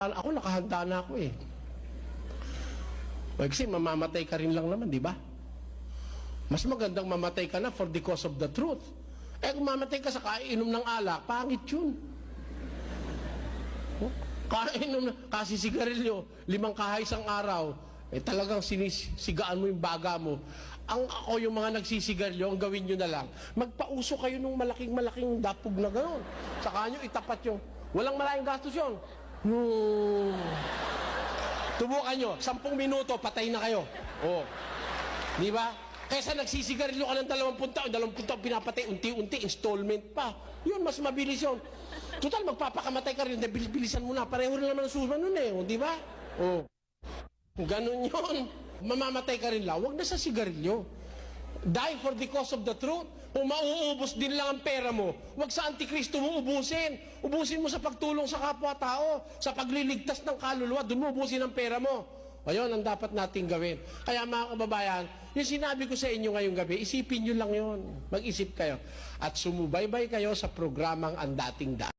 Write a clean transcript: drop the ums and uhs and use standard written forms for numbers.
Ako nakahanda na ako eh. Kasi mamamatay ka rin lang naman, di ba? Mas magandang mamatay ka na for the cause of the truth. Eh kung mamatay ka sa kainom ng alak, pangit yun. Kainom na, kasi sigarilyo, 5 kahay isang araw, eh talagang sinisigaan mo yung baga mo. Ako yung mga nagsisigarilyo, ang gawin nyo na lang, magpauso kayo ng malaking dapog na gano'n. Saka nyo itapat yung, walang malayang gastos yun. Tubukan nyo, 10 minuto, patay na kayo. Oh. Di ba? Kaysa nagsisigarilyo ka ng 20 taon, 20 taon pinapatay, unti-unti, installment pa. Yun, mas mabilis yun. Total, magpapakamatay ka rin, bilisan mo na. Pareho rin naman ang suman nun eh, di ba? Oh. Ganun yun. Mamamatay ka rin lang, huwag na sa sigarilyo. Die for the cause of the truth. Kung mauubos din lang ang pera mo, huwag sa Antikristo mo ubusin. Ubusin mo sa pagtulong sa kapwa-tao, sa pagliligtas ng kaluluwa, doon mo ubusin ang pera mo. Ayun ang dapat nating gawin. Kaya mga kababayan, yung sinabi ko sa inyo ngayong gabi, isipin nyo lang yun. Mag-isip kayo. At sumubaybay kayo sa programang Ang Dating Daan.